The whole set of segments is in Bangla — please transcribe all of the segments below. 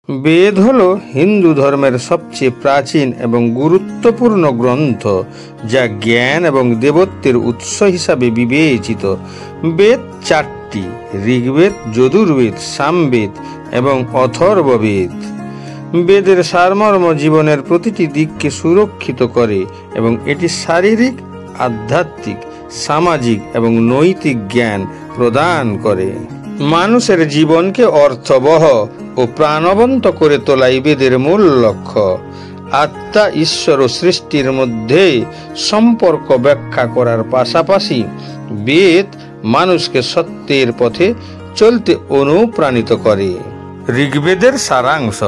বেদ হল হিন্দু ধর্মের সবচেয়ে প্রাচীন এবং গুরুত্বপূর্ণ গ্রন্থ, যা জ্ঞান এবং দেবত্বের উৎস হিসাবে বিবেচিত। বেদ চারটি: ঋগ্বেদ, যজুর্বেদ, সামবেদ এবং অথর্ববেদ। বেদের সারমর্ম জীবনের প্রতিটি দিককে সুরক্ষিত করে এবং এটি শারীরিক, আধ্যাত্মিক, সামাজিক এবং নৈতিক জ্ঞান প্রদান করে। মানুষের জীবনকে অর্থবহ ও প্রাণবন্ত করে তোলাই বেদের মূল লক্ষ্য। আত্মা, ঈশ্বর ও সৃষ্টির মধ্যে সম্পর্ক ব্যাখ্যা করার পাশাপাশি বেদ মানুষকে সত্যের পথে চলতে অনুপ্রাণিত করে। ঋগ্বেদের সারাংশ: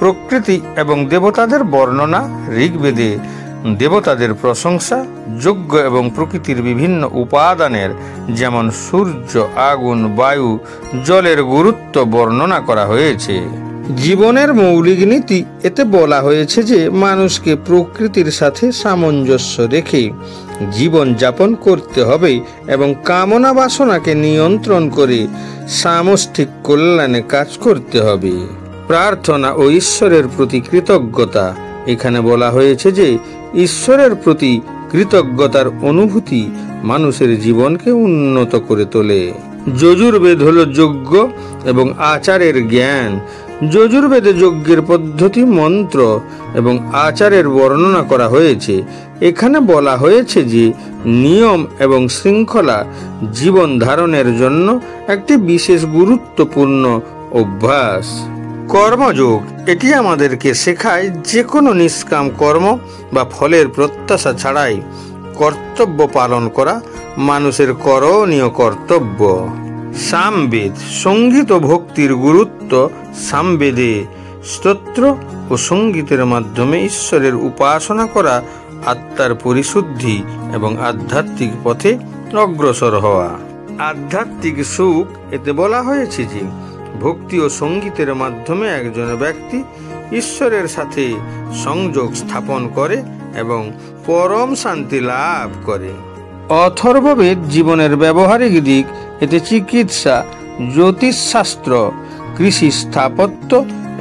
প্রকৃতি এবং দেবতাদের বর্ণনা। ঋগ্বেদে দেবতাদের প্রশংসা, যজ্ঞ এবং প্রকৃতির বিভিন্ন উপাদানের যেমন সূর্য, আগুন, বায়ু, জলের গুরুত্ব বর্ণনা করা হয়েছে। জীবনের মৌলিক নীতি এতে বলা হয়েছে যে মানুষকে প্রকৃতির সাথে সামঞ্জস্য রেখে জীবন যাপন করতে হবে এবং কামনা বাসনাকে নিয়ন্ত্রণ করে সামষ্টিক কল্যাণে কাজ করতে হবে। প্রার্থনা ও ঈশ্বরের প্রতি কৃতজ্ঞতা: এখানে বলা হয়েছে যে ঈশ্বরের প্রতি কৃতজ্ঞতার অনুভূতি মানুষের জীবনকে উন্নত করে তোলে। যজুর্বেদ হল যজ্ঞ এবং আচারের জ্ঞান। যজুর্বেদে যজ্ঞের পদ্ধতি, মন্ত্র এবং আচারের বর্ণনা করা হয়েছে। এখানে বলা হয়েছে যে নিয়ম এবং শৃঙ্খলা জীবন ধারণের জন্য একটি বিশেষ গুরুত্বপূর্ণ অভ্যাস। কর্মযোগ: এটি আমাদেরকে শেখায় যে কোনো নিষ্কাম কর্ম বা ফলের প্রত্যাশা ছাড়াই কর্তব্য পালন করা মানুষের করণীয় কর্তব্য। সামবেদ: সঙ্গীত ও ভক্তির গুরুত্ব। সামবেদে স্তোত্র ও সঙ্গীতের মাধ্যমে ঈশ্বরের উপাসনা করা আত্মার পরিশুদ্ধি এবং আধ্যাত্মিক পথে অগ্রসর হওয়া। আধ্যাত্মিক সুখ: এতে বলা হয়েছে যে ভক্তি ও সঙ্গীতের মাধ্যমে একজন ব্যক্তি ঈশ্বরের সাথে সংযোগ স্থাপন করে এবং পরম শান্তি লাভ করে। অথর্ববেদ জীবনের ব্যবহারিক দিক। এতে চিকিৎসা, জ্যোতিষশাস্ত্র, কৃষি, স্থাপত্য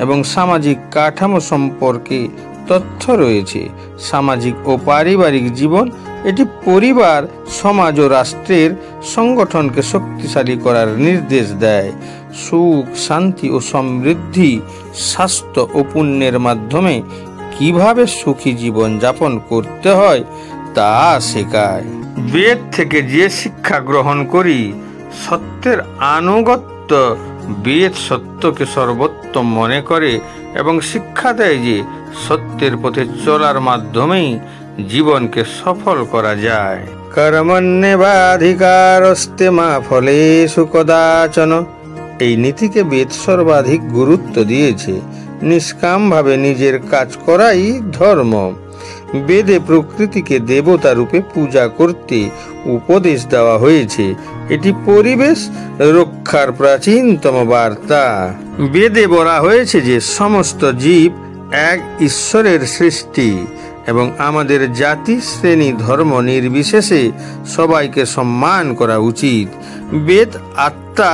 এবং সামাজিক কাঠামো সম্পর্কে তথ্য রয়েছে। সামাজিক ও পারিবারিক জীবন: এটি পরিবার, সমাজ ও রাষ্ট্রের সংগঠনকে শক্তিশালী করার নির্দেশ দেয়। সুখ, শান্তি ও সমৃদ্ধি: স্বাস্থ্য ও পুণ্যের মাধ্যমে কিভাবে সুখী জীবন যাপন করতে হয় তা শেখায়। বেদ থেকে যে শিক্ষা গ্রহণ করি: সত্যের আনুগত্য: বেদ সত্যকে সর্বোত্তম মনে করে এবং শিক্ষা দেয় যে সত্যের পথে চলার মাধ্যমেই জীবনকে সফল করা যায়। কর্মণ্যেবাধিকারস্তে মা ফলেষু কদাচন: এই নীতিকে বেদ সর্বাধিক গুরুত্ব দিয়েছে। নিষ্কামভাবে নিজের কাজ করাই ধর্ম। বেদে প্রকৃতিকে দেবতা রূপে পূজা করতে উপদেশ দেওয়া হয়েছে। এটি পরিবেশ রক্ষার প্রাচীনতম বার্তা। বেদে বলা হয়েছে যে সমস্ত জীব এক ঈশ্বরের সৃষ্টি এবং আমাদের জাতি, শ্রেণী, ধর্ম নির্বিশেষে সবাইকে সম্মান করা উচিত। বেদ আত্মা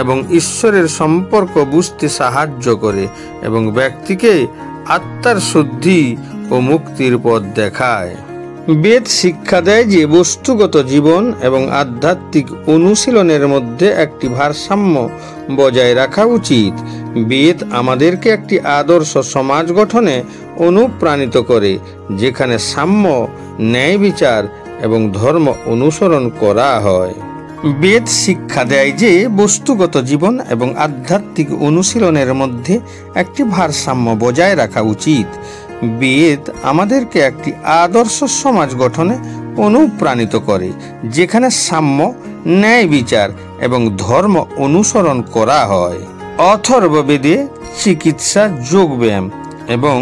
এবং ঈশ্বরের সম্পর্ক বুঝতে সাহায্য করে এবং ব্যক্তিকে আত্মার শুদ্ধি ও মুক্তির পথ দেখায়। বেদ শিক্ষা দেয় যে বস্তুগত জীবন এবং আধ্যাত্মিক অনুশীলনের মধ্যে একটি ভারসাম্য বজায় রাখা উচিত। বেদ আমাদেরকে একটি আদর্শ সমাজ গঠনে অনুপ্রাণিত করে, যেখানে সাম্য, ন্যায় বিচার এবং ধর্ম অনুসরণ করা হয়। বেদ শিক্ষা দেয় যে বস্তুগত জীবন এবং আধ্যাত্মিক অনুশীলনের মধ্যে একটি ভারসাম্য বজায় রাখা উচিত। বেদ আমাদেরকে একটি আদর্শ সমাজ গঠনে অনুপ্রাণিত করে, যেখানে সাম্য, ন্যায় বিচার এবং ধর্ম অনুসরণ করা হয়। অথর্ববেদে চিকিৎসা, যোগব্যায়াম এবং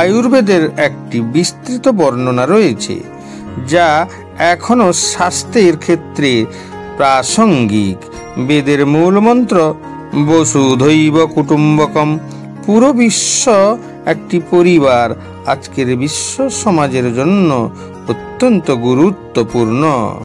আয়ুর্বেদের একটি বিস্তৃত বর্ণনা রয়েছে, যা এখনও স্বাস্থ্যের ক্ষেত্রে প্রাসঙ্গিক। বেদের মূল মন্ত্র বসুধৈব কুটুম্বকম: পুরো বিশ্ব একটি পরিবার আজকের বিশ্ব সমাজের জন্য অত্যন্ত গুরুত্বপূর্ণ।